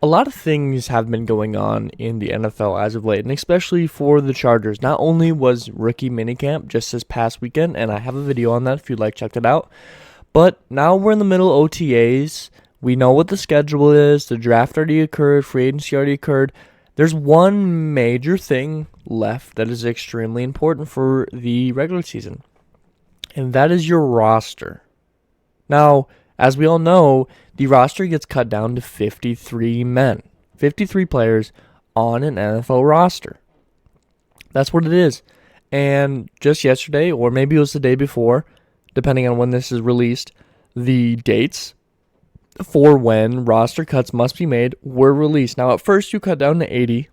A lot of things have been going on in the NFL as of late, and especially for the Chargers. Not only was rookie minicamp just this past weekend, and I have a video on that if you'd like, check it out, but now we're in the middle of OTAs. We know what the schedule is. The draft already occurred. Free agency already occurred. There's one major thing left that is extremely important for the regular season, and that is your roster. Now, as we all know, the roster gets cut down to 53 men, 53 players on an NFL roster. That's what it is. And just yesterday, or maybe it was the day before, depending on when this is released, the dates for when roster cuts must be made were released. Now, at first, you cut down to 80,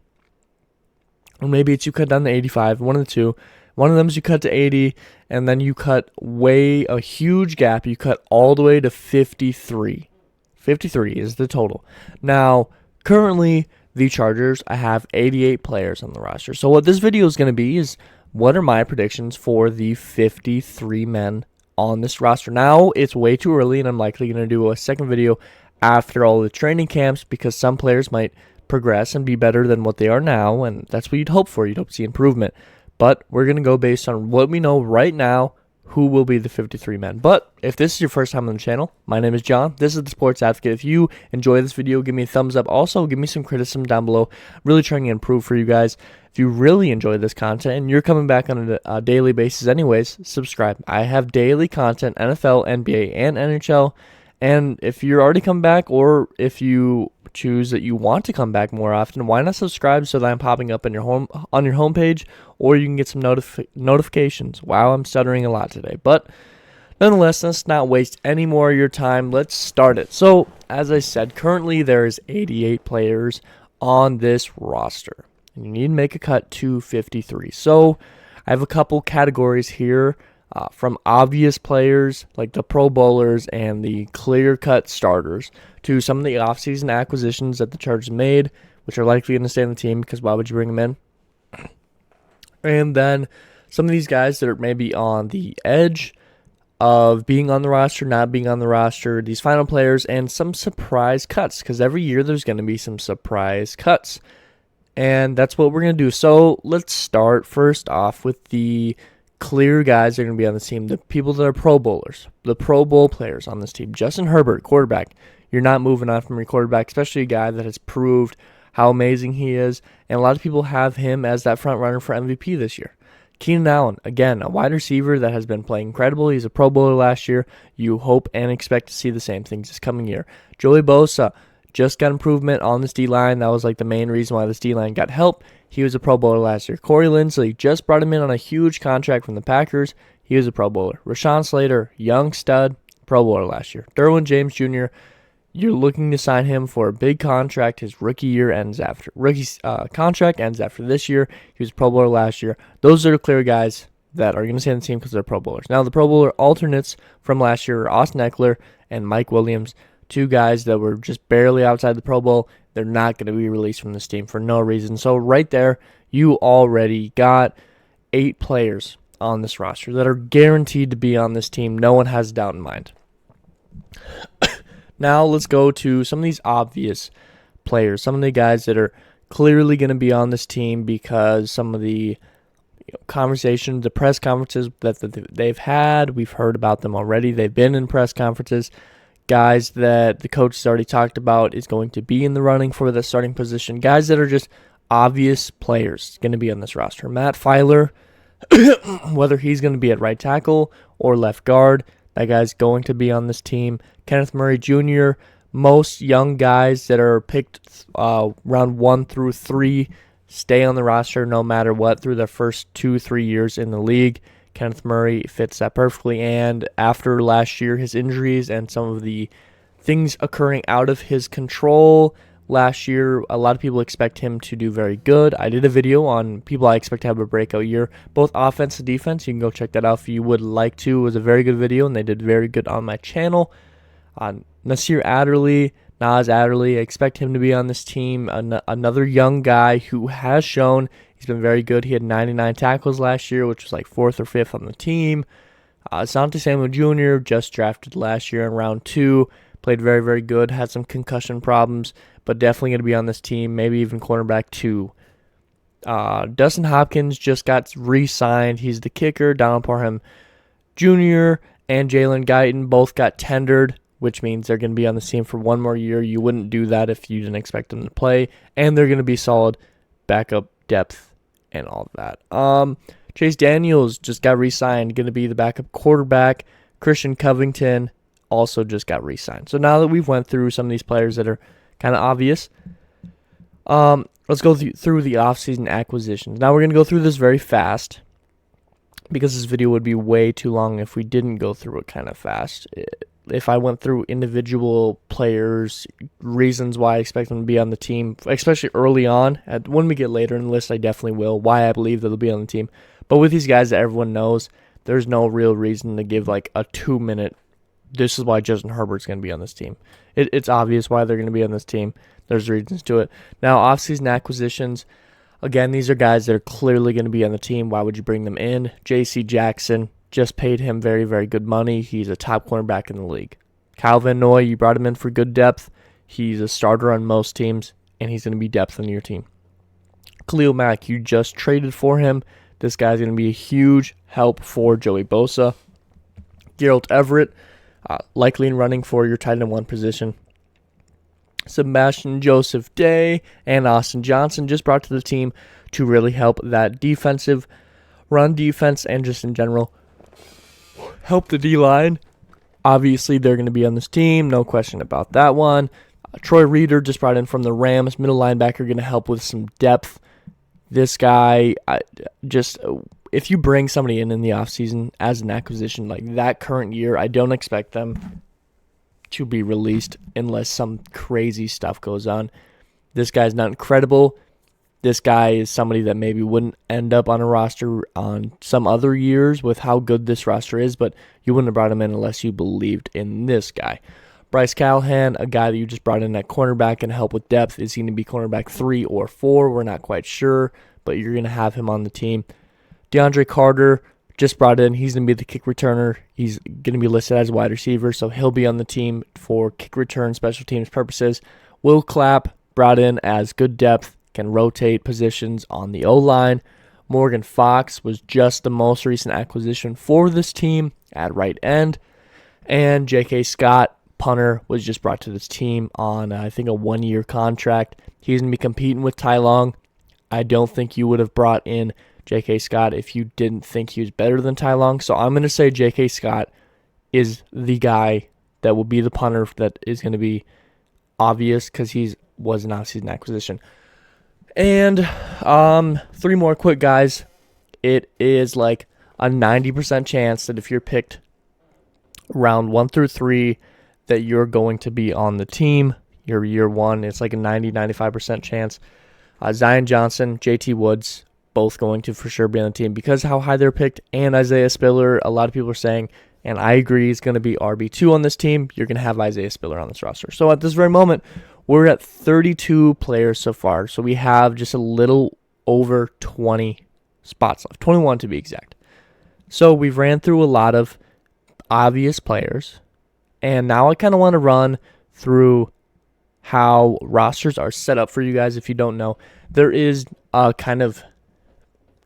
or maybe it's you cut down to 85, one of the two. One of them is you cut to 80, and then you cut a huge gap. You cut all the way to 53. 53 is the total. Now, currently, the Chargers, I have 88 players on the roster. So what this video is going to be is what are my predictions for the 53 men on this roster. Now, it's way too early, and I'm likely going to do a second video after all the training camps because some players might progress and be better than what they are now, and that's what you'd hope for. You'd hope to see improvement. But we're going to go based on what we know right now, who will be the 53 men. But if this is your first time on the channel, my name is John. This is the Sports Advocate. If you enjoy this video, give me a thumbs up. Also, give me some criticism down below. Really trying to improve for you guys. If you really enjoy this content and you're coming back on a daily basis anyways, subscribe. I have daily content, NFL, NBA, and NHL. And if you're already coming back, or if you choose that you want to come back more often, why not subscribe so that I'm popping up on your homepage, or you can get some notifications. Wow, I'm stuttering a lot today, but nonetheless, let's not waste any more of your time. Let's start it. So, as I said, currently there is 88 players on this roster, and you need to make a cut to 53. So, I have a couple categories here. From obvious players like the Pro Bowlers and the clear-cut starters to some of the offseason acquisitions that the Chargers made, which are likely going to stay on the team because why would you bring them in? And then some of these guys that are maybe on the edge of being on the roster, not being on the roster, these final players, and some surprise cuts because every year there's going to be some surprise cuts. And that's what we're going to do. So let's start first off with the clear guys that are going to be on the team, the people that are Pro Bowlers, the Pro Bowl players on this team. Justin Herbert, quarterback. You're not moving on from your quarterback, especially a guy that has proved how amazing he is, and a lot of people have him as that front runner for MVP this year. Keenan Allen, again, a wide receiver that has been playing incredible. He's a Pro Bowler last year. You hope and expect to see the same things this coming year. Joey Bosa just got improvement on this D-line. That was like the main reason why this D-line got help. He was a Pro Bowler last year. Corey Linsley just brought him in on a huge contract from the Packers. He was a Pro Bowler. Rashawn Slater, young stud, Pro Bowler last year. Derwin James Jr., you're looking to sign him for a big contract. His contract ends after this year. He was a Pro Bowler last year. Those are the clear guys that are going to stay on the team because they're Pro Bowlers. Now, the Pro Bowler alternates from last year are Austin Eckler and Mike Williams, two guys that were just barely outside the Pro Bowl. They're not going to be released from this team for no reason. So right there, you already got 8 players on this roster that are guaranteed to be on this team. No one has a doubt in mind. Now let's go to some of these obvious players, some of the guys that are clearly going to be on this team because some of the conversations, the press conferences that they've had, we've heard about them already. They've been in press conferences. Guys that the coach has already talked about is going to be in the running for the starting position. Guys that are just obvious players going to be on this roster. Matt Filer, whether he's going to be at right tackle or left guard, that guy's going to be on this team. Kenneth Murray Jr., most young guys that are picked round 1 through 3 stay on the roster no matter what through their first 2-3 years in the league. Kenneth Murray fits that perfectly, and after last year, his injuries and some of the things occurring out of his control last year, a lot of people expect him to do very good. I did a video on people I expect to have a breakout year, both offense and defense. You can go check that out if you would like to. It was a very good video, and they did very good on my channel. Nasir Adderley, Nas Adderley, I expect him to be on this team. Another young guy who has shown he's been very good. He had 99 tackles last year, which was like 4th or 5th on the team. Asante Samuel Jr. just drafted last year in round 2. Played very, very good. Had some concussion problems, but definitely going to be on this team. Maybe even cornerback 2. Dustin Hopkins just got re-signed. He's the kicker. Donald Parham Jr. and Jalen Guyton both got tendered, which means they're going to be on the team for one more year. You wouldn't do that if you didn't expect them to play, and they're going to be solid backup depth and all of that. Chase Daniels just got re-signed, going to be the backup quarterback. Christian Covington also just got re-signed. So now that we've went through some of these players that are kind of obvious, let's go through the offseason acquisitions. Now we're going to go through this very fast because this video would be way too long if we didn't go through it kind of fast. If I went through individual players, reasons why I expect them to be on the team, especially early on, when we get later in the list, I definitely will, why I believe that they'll be on the team. But with these guys that everyone knows, there's no real reason to give like a 2-minute, this is why Justin Herbert's going to be on this team. It's obvious why they're going to be on this team. There's reasons to it. Now, offseason acquisitions, again, these are guys that are clearly going to be on the team. Why would you bring them in? J.C. Jackson, just paid him very, very good money. He's a top cornerback in the league. Kyle Van Noy, you brought him in for good depth. He's a starter on most teams, and he's going to be depth on your team. Khalil Mack, you just traded for him. This guy's going to be a huge help for Joey Bosa. Gerald Everett, likely in running for your tight end 1 position. Sebastian Joseph Day and Austin Johnson just brought to the team to really help that defensive run defense and just in general help the D-line. Obviously, they're going to be on this team. No question about that one. Troy Reader just brought in from the Rams. Middle linebacker going to help with some depth. This guy, if you bring somebody in the offseason as an acquisition like that current year, I don't expect them to be released unless some crazy stuff goes on. This guy's not incredible. This guy is somebody that maybe wouldn't end up on a roster on some other years with how good this roster is, but you wouldn't have brought him in unless you believed in this guy. Bryce Callahan, a guy that you just brought in at cornerback and help with depth. Is he going to be cornerback 3 or 4? We're not quite sure, but you're going to have him on the team. DeAndre Carter, just brought in. He's going to be the kick returner. He's going to be listed as a wide receiver, so he'll be on the team for kick return special teams purposes. Will Clapp, brought in as good depth, can rotate positions on the O-line. Morgan Fox was just the most recent acquisition for this team at right end. And J.K. Scott, punter, was just brought to this team on, I think, a 1-year contract. He's going to be competing with Ty Long. I don't think you would have brought in J.K. Scott if you didn't think he was better than Ty Long. So I'm going to say J.K. Scott is the guy that will be the punter that is going to be obvious because he was an offseason acquisition. And 3 more quick guys. It is like a 90% chance that if you're picked round 1 through 3 that you're going to be on the team. Your year 1, it's like a 90-95% chance. Zion Johnson, JT Woods, both going to for sure be on the team because how high they're picked. And Isaiah Spiller, a lot of people are saying, and I agree, he's going to be RB2 on this team. You're going to have Isaiah Spiller on this roster. So at this very moment, we're at 32 players so far. So we have just a little over 20 spots left, 21 to be exact. So we've ran through a lot of obvious players. And now I kind of want to run through how rosters are set up for you guys. If you don't know, there is a kind of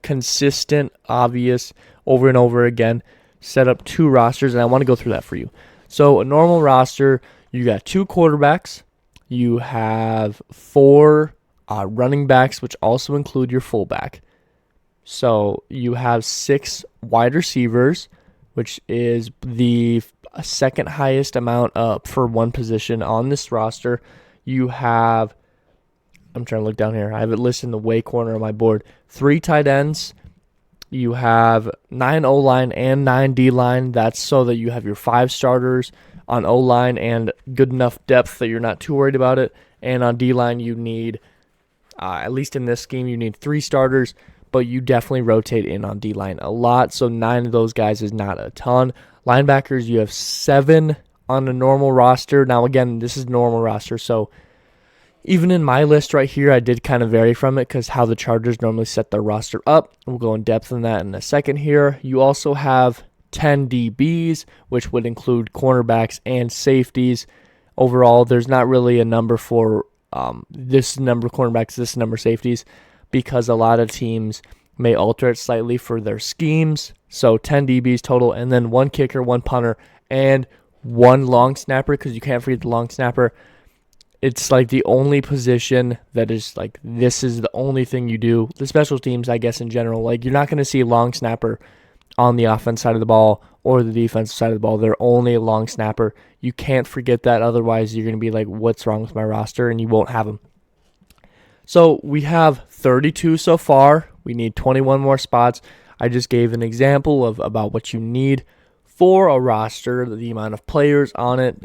consistent, obvious, over and over again, set up 2 rosters, and I want to go through that for you. So a normal roster, you got 2 quarterbacks, you have 4 running backs, which also include your fullback. So you have 6 wide receivers, which is the second highest amount up for one position on this roster. You have, I'm trying to look down here, I have it listed in the way corner of my board, 3 tight ends. You have 9 O-line and 9 D-line. That's so that you have your 5 starters on O-line and good enough depth that you're not too worried about it. And on D-line, you need, at least in this scheme, you need 3 starters, but you definitely rotate in on D-line a lot. So 9 of those guys is not a ton. Linebackers, you have 7 on a normal roster. Now, again, this is normal roster, so even in my list right here, I did kind of vary from it because how the Chargers normally set their roster up. We'll go in depth on that in a second here. You also have 10 DBs, which would include cornerbacks and safeties. overall. There's not really a number for this number of cornerbacks, this number of safeties, because a lot of teams may alter it slightly for their schemes. So 10 DBs total, and then one kicker, one punter, and one long snapper, because you can't forget the long snapper. It's like the only position that is like, this is the only thing you do. The special teams, I guess, in general, like, you're not going to see a long snapper on the offense side of the ball or the defensive side of the ball. They're only a long snapper. You can't forget that. Otherwise, you're going to be like, what's wrong with my roster? And you won't have them. So we have 32 so far. We need 21 more spots. I just gave an example of about what you need for a roster, the amount of players on it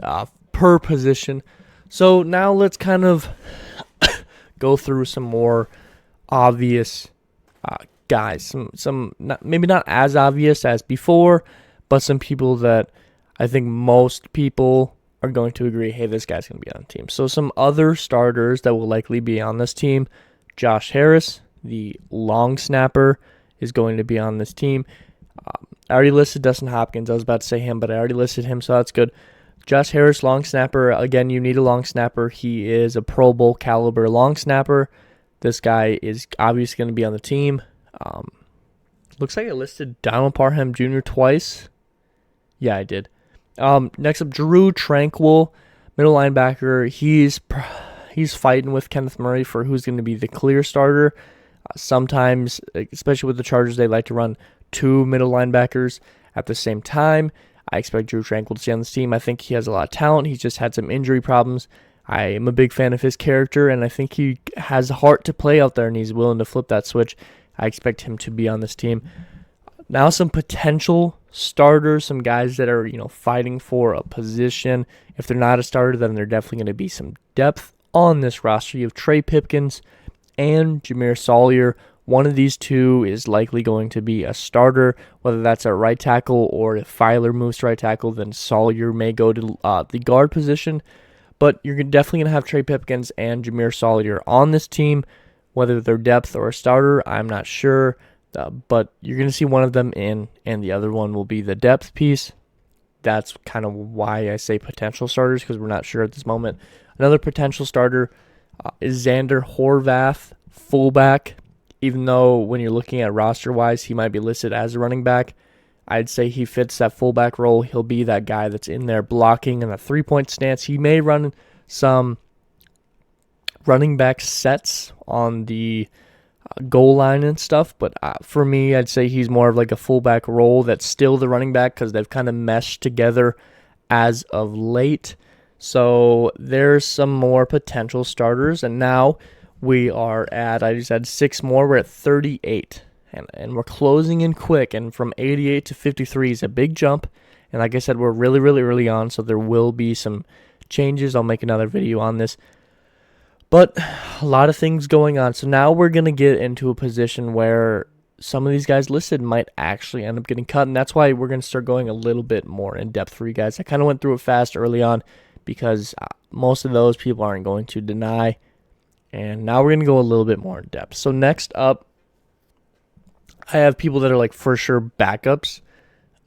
per position. So now let's kind of go through some more obvious guys. Some maybe not as obvious as before, but some people that I think most people are going to agree, hey, this guy's going to be on the team. So some other starters that will likely be on this team: Josh Harris, the long snapper, is going to be on this team. I already listed Dustin Hopkins. I was about to say him, but I already listed him, so that's good. Josh Harris, long snapper. Again, you need a long snapper. He is a Pro Bowl caliber long snapper. This guy is obviously going to be on the team. Looks like I listed Donald Parham Jr. twice. Yeah, I did. Next up, Drew Tranquil, middle linebacker. He's fighting with Kenneth Murray for who's going to be the clear starter. Sometimes, especially with the Chargers, they like to run two middle linebackers at the same time. I expect Drew Tranquil to stay on this team. I think he has a lot of talent. He's just had some injury problems. I am a big fan of his character, and I think he has a heart to play out there, and he's willing to flip that switch. I expect him to be on this team. Now some potential starters, some guys that are, fighting for a position. If they're not a starter, then they're definitely going to be some depth on this roster. You have Trey Pipkins and Jameer Sawyer. One of these two is likely going to be a starter, whether that's at right tackle, or if Filer moves to right tackle, then Sawyer may go to the guard position. But you're definitely going to have Trey Pipkins and Jameer Sawyer on this team. Whether they're depth or a starter, I'm not sure. But you're going to see one of them in, and the other one will be the depth piece. That's kind of why I say potential starters, because we're not sure at this moment. Another potential starter is Xander Horvath, fullback. Even though when you're looking at roster-wise, he might be listed as a running back, I'd say he fits that fullback role. He'll be that guy that's in there blocking in a three-point stance. He may run some running back sets on the goal line and stuff, but for me, I'd say he's more of like a fullback role that's still the running back, because they've kind of meshed together as of late. So there's some more potential starters, and now we are at, I just had 6 more, we're at 38, and we're closing in quick, and from 88 to 53 is a big jump, and like I said, we're really, really early on, so there will be some changes. I'll make another video on this, but a lot of things going on. So now we're going to get into a position where some of these guys listed might actually end up getting cut, and that's why we're going to start going a little bit more in depth for you guys. I kind of went through it fast early on, because most of those people aren't going to deny. And now we're going to go a little bit more in depth. So next up, I have people that are like for sure backups.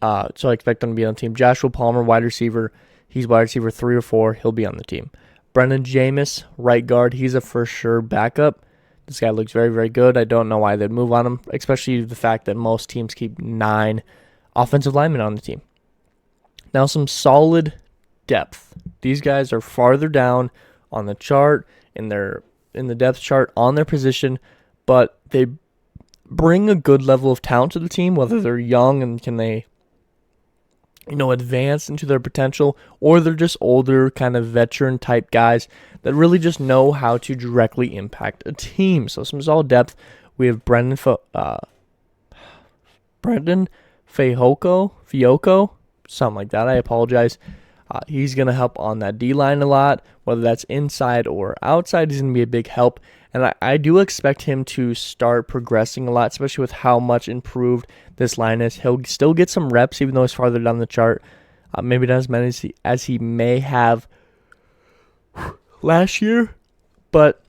So I expect them to be on the team. Joshua Palmer, wide receiver. He's wide receiver 3 or 4. He'll be on the team. Brendan Jameis, right guard. He's a for sure backup. This guy looks very, very good. I don't know why they'd move on him, especially the fact that most teams keep 9 offensive linemen on the team. Now some solid depth. These guys are farther down on the chart in the depth chart on their position, but they bring a good level of talent to the team, whether they're young and can they, advance into their potential, or they're just older, kind of veteran type guys that really just know how to directly impact a team. So some solid depth. We have Brendan Fehoko, something like that. I apologize. He's going to help on that D-line a lot, whether that's inside or outside. He's going to be a big help. And I do expect him to start progressing a lot, especially with how much improved this line is. He'll still get some reps, even though he's farther down the chart. Maybe not as many as he may have last year. But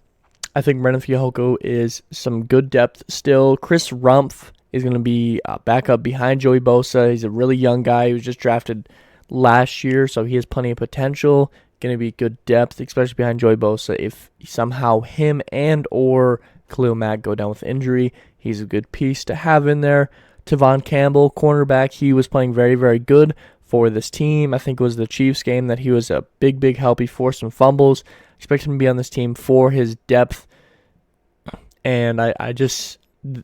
I think Brendan Fehoko is some good depth still. Chris Rumpf is going to be back up behind Joey Bosa. He's a really young guy. He was just drafted last year, so he has plenty of potential. going to be good depth, especially behind Joey Bosa. If somehow him and or Khalil Mack go down with injury, he's a good piece to have in there. Tevon Campbell, cornerback, he was playing very, very good for this team. I think it was the Chiefs game that he was a big, big help. He forced some fumbles. Expect him to be on this team for his depth. And I just,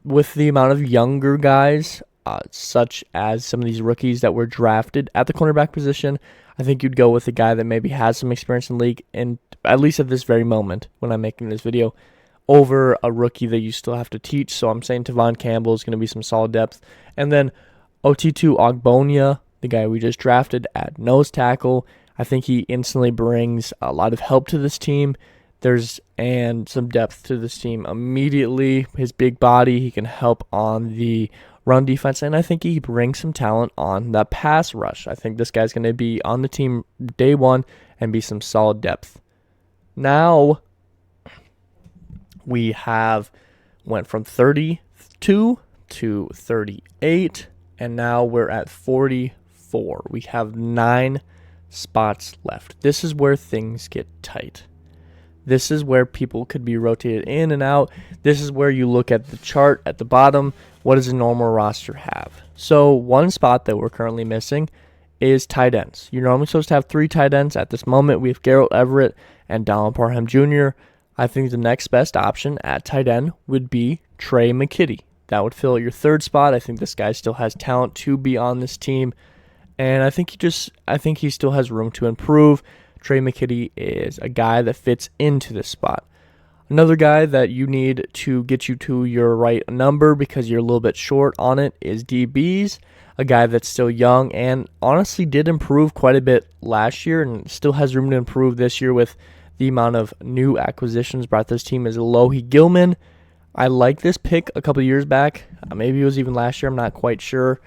with the amount of younger guys, such as some of these rookies that were drafted at the cornerback position, I think you'd go with a guy that maybe has some experience in the league, and at least at this very moment when I'm making this video, over a rookie that you still have to teach. So I'm saying Tevon Campbell is going to be some solid depth. And then Otitu Ogbonia, the guy we just drafted at nose tackle, I think he instantly brings a lot of help to this team. And some depth to this team immediately. His big body, he can help on the run defense, and I think he brings some talent on that pass rush. I think this guy's going to be on the team day one and be some solid depth. Now we went from 32 to 38, and now we're at 44. We have 9 spots left. This is where things get tight. This is where people could be rotated in and out. This is where you look at the chart at the bottom. What does a normal roster have? So one spot that we're currently missing is tight ends. You're normally supposed to have 3 tight ends. At this moment, we have Gerald Everett and Donald Parham Jr. I think the next best option at tight end would be Trey McKitty. That would fill your 3rd spot. I think this guy still has talent to be on this team, and I think he still has room to improve. Trey McKitty is a guy that fits into this spot. Another guy that you need to get you to your right number because you're a little bit short on it is DBs, a guy that's still young and honestly did improve quite a bit last year and still has room to improve this year with the amount of new acquisitions brought this team is Alohi Gilman. I like this pick a couple years back. Maybe it was even last year. I'm not quite sure.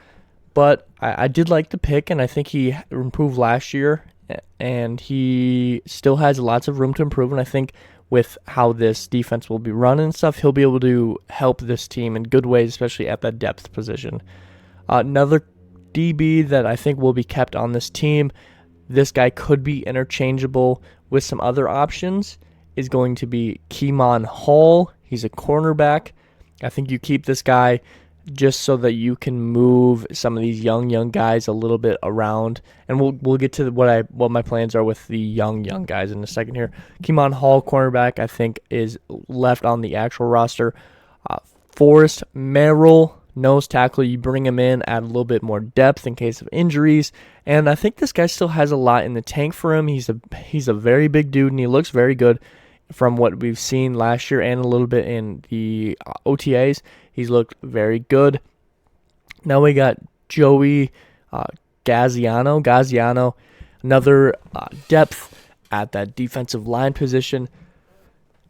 But I did like the pick, and I think he improved last year, and he still has lots of room to improve. And I think with how this defense will be run and stuff, he'll be able to help this team in good ways, especially at that depth position. Another DB that I think will be kept on this team, this guy could be interchangeable with some other options, is going to be Keemon Hall. He's a cornerback. I think you keep this guy just so that you can move some of these young guys a little bit around, and we'll get to what my plans are with the young guys in a second here. Keemon Hall, cornerback, I think is left on the actual roster. Forrest Merrill, nose tackle, you bring him in, add a little bit more depth in case of injuries, and I think this guy still has a lot in the tank for him. He's a very big dude, and he looks very good from what we've seen last year and a little bit in the OTAs. He's looked very good. Now we got Joey Gaziano, another depth at that defensive line position.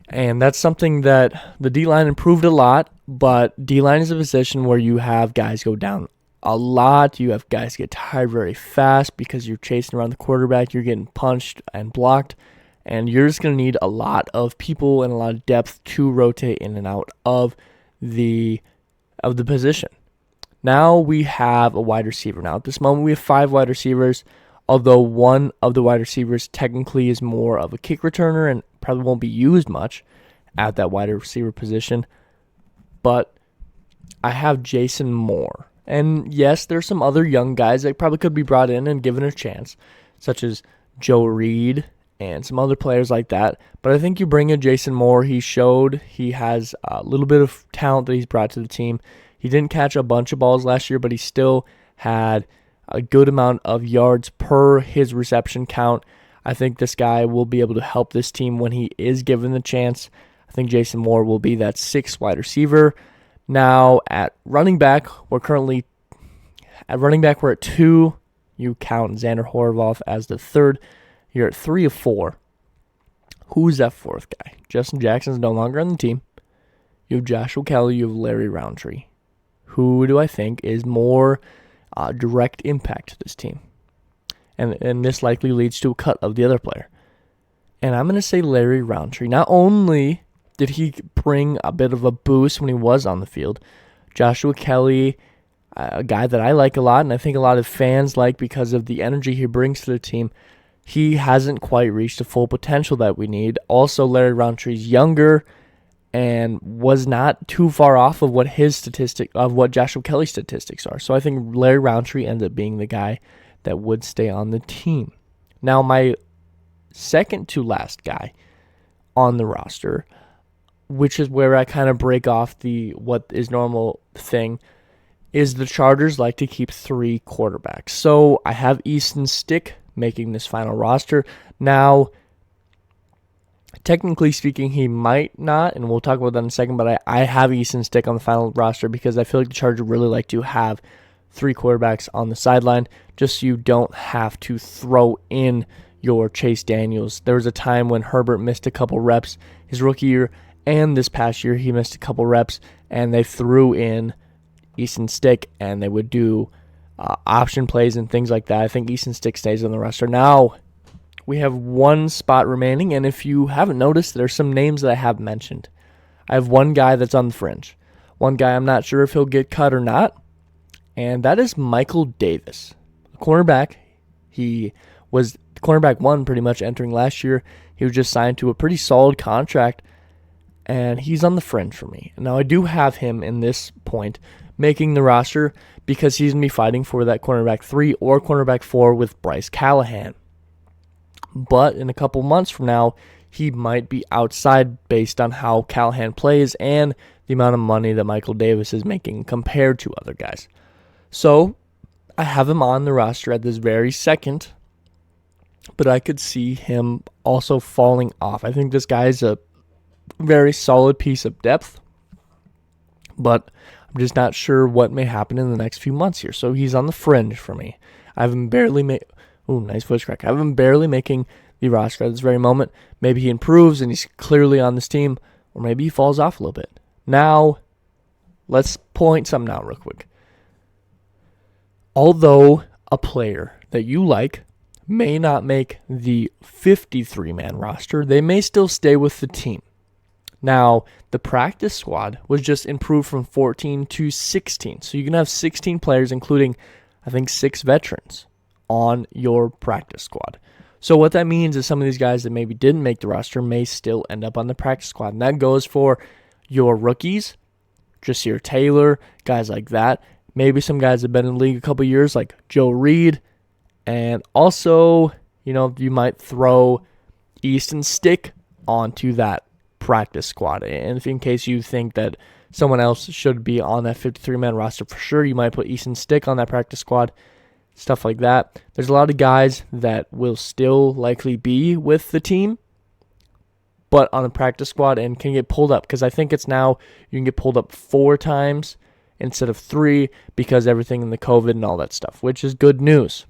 And that's something that the D-line improved a lot, but D-line is a position where you have guys go down a lot. You have guys get tired very fast because you're chasing around the quarterback. You're getting punched and blocked. And you're just going to need a lot of people and a lot of depth to rotate in and out of the position. Now we have a wide receiver. Now at this moment we have 5 wide receivers, although one of the wide receivers technically is more of a kick returner and probably won't be used much at that wide receiver position. But I have Jason Moore. And yes, there's some other young guys that probably could be brought in and given a chance, such as Joe Reed and some other players like that. But I think you bring in Jason Moore. He showed he has a little bit of talent that he's brought to the team. He didn't catch a bunch of balls last year, but he still had a good amount of yards per his reception count. I think this guy will be able to help this team when he is given the chance. I think Jason Moore will be that 6th wide receiver. Now at running back, we're at 2. You count Xander Horvath as the 3rd. You're at 3 of 4. Who's that 4th guy? Justin Jackson's no longer on the team. You have Joshua Kelly. You have Larry Roundtree. Who do I think is more direct impact to this team? And this likely leads to a cut of the other player. And I'm going to say Larry Roundtree. Not only did he bring a bit of a boost when he was on the field, Joshua Kelly, a guy that I like a lot, and I think a lot of fans like because of the energy he brings to the team. he hasn't quite reached the full potential that we need. Also, Larry Rountree's younger and was not too far off of what Joshua Kelly's statistics are. So I think Larry Rountree ends up being the guy that would stay on the team. Now, my second to last guy on the roster, which is where I kind of break off the what is normal thing, is the Chargers like to keep 3 quarterbacks. So I have Easton Stick making this final roster. Now, technically speaking, he might not, and we'll talk about that in a second, but I have Easton Stick on the final roster because I feel like the Chargers really like to have 3 quarterbacks on the sideline just so you don't have to throw in your Chase Daniels. There was a time when Herbert missed a couple reps his rookie year, and this past year he missed a couple reps, and they threw in Easton Stick, and they would do option plays and things like that. I think Easton Stick stays on the roster. Now, we have 1 spot remaining, and if you haven't noticed, there's some names that I have mentioned. I have 1 guy that's on the fringe. 1 guy I'm not sure if he'll get cut or not, and that is Michael Davis, a cornerback. He was cornerback 1 pretty much entering last year. He was just signed to a pretty solid contract, and he's on the fringe for me. Now, I do have him in this point making the roster because he's going to be fighting for that cornerback 3 or cornerback 4 with Bryce Callahan. But in a couple months from now, he might be outside based on how Callahan plays and the amount of money that Michael Davis is making compared to other guys. So I have him on the roster at this very second, but I could see him also falling off. I think this guy is a very solid piece of depth, but I'm just not sure what may happen in the next few months here. So he's on the fringe for me. I have him barely nice voice crack. I have him barely making the roster at this very moment. Maybe he improves and he's clearly on this team, or maybe he falls off a little bit. Now, let's point something out real quick. Although a player that you like may not make the 53-man roster, they may still stay with the team. Now, the practice squad was just improved from 14 to 16. So you can have 16 players, including, I think, 6 veterans on your practice squad. So what that means is some of these guys that maybe didn't make the roster may still end up on the practice squad. And that goes for your rookies, Jasir Taylor, guys like that. Maybe some guys that have been in the league a couple years like Joe Reed. And also, you might throw Easton Stick onto that practice squad. And if in case you think that someone else should be on that 53-man roster for sure, you might put Easton Stick on that practice squad. Stuff like that. There's a lot of guys that will still likely be with the team, but on the practice squad and can get pulled up because I think it's now you can get pulled up 4 times instead of 3 because everything in the COVID and all that stuff, which is good news.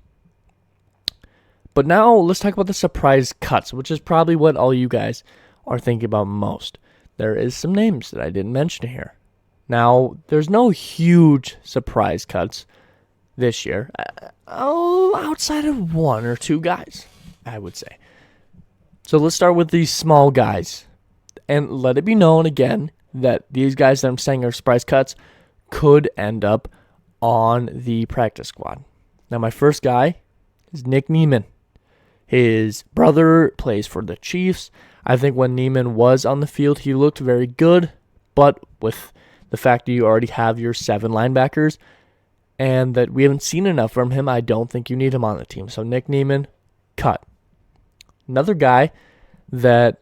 But now let's talk about the surprise cuts, which is probably what all you guys are thinking about most. There is some names that I didn't mention here. Now, there's no huge surprise cuts this year. Outside of 1 or 2 guys, I would say. So let's start with these small guys. And let it be known again that these guys that I'm saying are surprise cuts could end up on the practice squad. Now, my first guy is Nick Neiman. His brother plays for the Chiefs. I think when Neiman was on the field, he looked very good. But with the fact that you already have your 7 linebackers, and that we haven't seen enough from him, I don't think you need him on the team. So Nick Neiman, cut. Another guy that,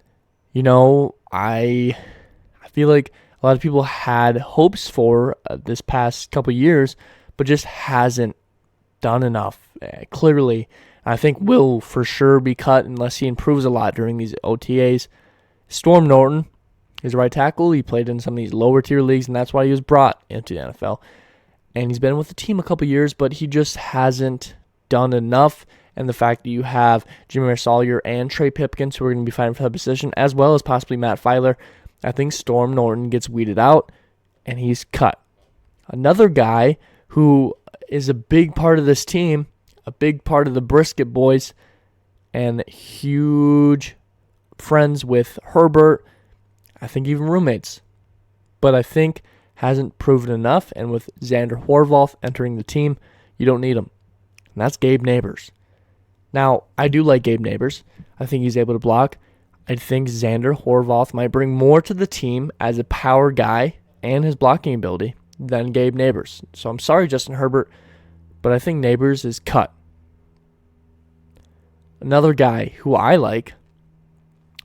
I feel like a lot of people had hopes for this past couple years, but just hasn't done enough. Clearly, I think will for sure be cut unless he improves a lot during these OTAs. Storm Norton is a right tackle. He played in some of these lower tier leagues, and that's why he was brought into the NFL. And he's been with the team a couple years, but he just hasn't done enough. And the fact that you have Jimmy Sawyer and Trey Pipkins who are going to be fighting for that position, as well as possibly Matt Filer, I think Storm Norton gets weeded out, and he's cut. Another guy who is a big part of this team, a big part of the Brisket boys, and huge friends with Herbert, I think even roommates. But I think hasn't proven enough, and with Xander Horvath entering the team, you don't need him. And that's Gabe Neighbors. Now, I do like Gabe Neighbors. I think he's able to block. I think Xander Horvath might bring more to the team as a power guy and his blocking ability than Gabe Neighbors. So I'm sorry, Justin Herbert, but I think Neighbors is cut. Another guy who I like,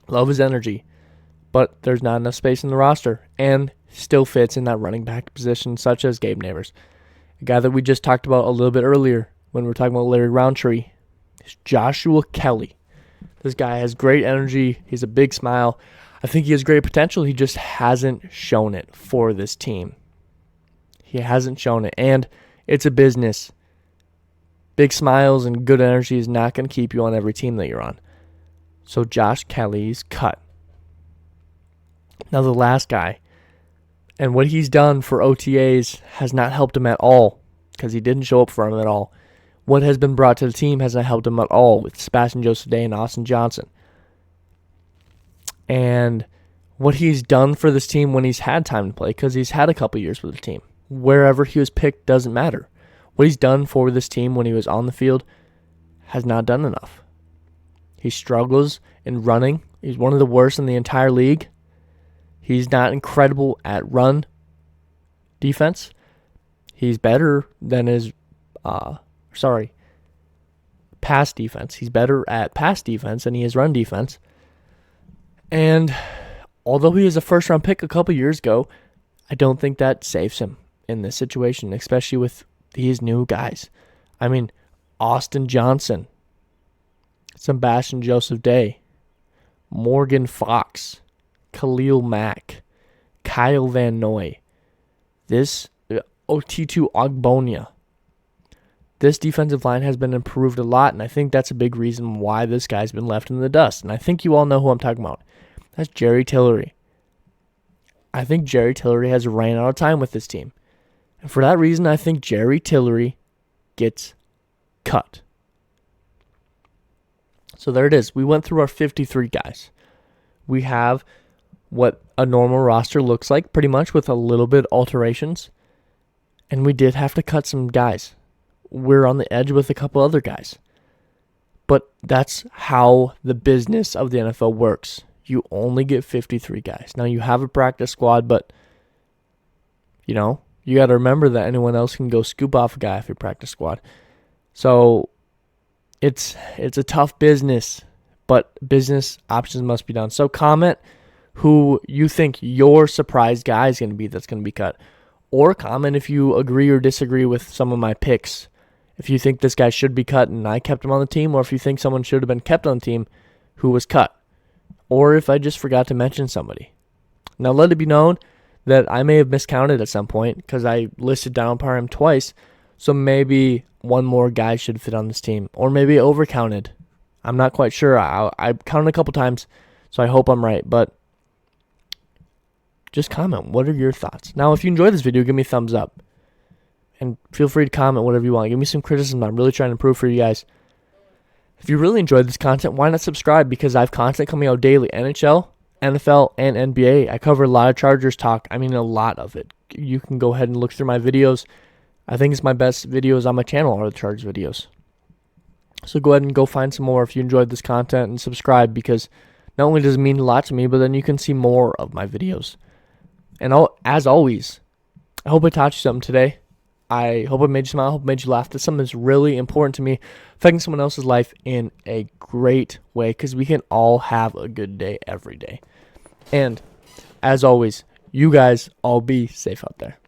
love his energy, but there's not enough space in the roster and still fits in that running back position, such as Gabe Neighbors. A guy that we just talked about a little bit earlier when we were talking about Larry Roundtree is Joshua Kelly. This guy has great energy. He's a big smile. I think he has great potential. He just hasn't shown it for this team. He hasn't shown it, and it's a business. Big smiles and good energy is not going to keep you on every team that you're on. So Josh Kelly's cut. Now the last guy, and what he's done for OTAs has not helped him at all because he didn't show up for him at all. What has been brought to the team hasn't helped him at all with Sebastian Joseph Day and Austin Johnson. And what he's done for this team when he's had time to play, because he's had a couple years with the team, wherever he was picked doesn't matter. What he's done for this team when he was on the field has not done enough. He struggles in running. He's one of the worst in the entire league. He's not incredible at run defense. He's better than his, pass defense. He's better at pass defense than he is run defense. And although he was a first-round pick a couple years ago, I don't think that saves him in this situation, especially with these new guys. I mean, Austin Johnson, Sebastian Joseph Day, Morgan Fox, Khalil Mack, Kyle Van Noy, this Otitu Ogbonia. This defensive line has been improved a lot, and I think that's a big reason why this guy's been left in the dust. And I think you all know who I'm talking about. That's Jerry Tillery. I think Jerry Tillery has ran out of time with this team. And for that reason, I think Jerry Tillery gets cut. So there it is. We went through our 53 guys. We have what a normal roster looks like, pretty much with a little bit alterations. And we did have to cut some guys. We're on the edge with a couple other guys. But that's how the business of the NFL works. You only get 53 guys. Now, you have a practice squad, but, you got to remember that anyone else can go scoop off a guy off your practice squad. So it's a tough business, but business options must be done. So comment who you think your surprise guy is going to be that's going to be cut. Or comment if you agree or disagree with some of my picks. If you think this guy should be cut and I kept him on the team, or if you think someone should have been kept on the team who was cut. Or if I just forgot to mention somebody. Now let it be known that I may have miscounted at some point because I listed down Parham twice. So maybe one more guy should fit on this team. Or maybe I overcounted. I'm not quite sure. I counted a couple times, so I hope I'm right. But just comment. What are your thoughts? Now, if you enjoyed this video, give me a thumbs up. And feel free to comment whatever you want. Give me some criticism. I'm really trying to improve for you guys. If you really enjoyed this content, why not subscribe? Because I have content coming out daily. NHL, NFL, and NBA. I cover a lot of Chargers talk. I mean, a lot of it. You can go ahead and look through my videos. I think it's my best videos on my channel are the Chargers videos. So go ahead and go find some more if you enjoyed this content and subscribe, because not only does it mean a lot to me, but then you can see more of my videos. And as always, I hope I taught you something today. I hope it made you smile. I hope it made you laugh. That's something that's really important to me, affecting someone else's life in a great way, because we can all have a good day every day. And as always, you guys all be safe out there.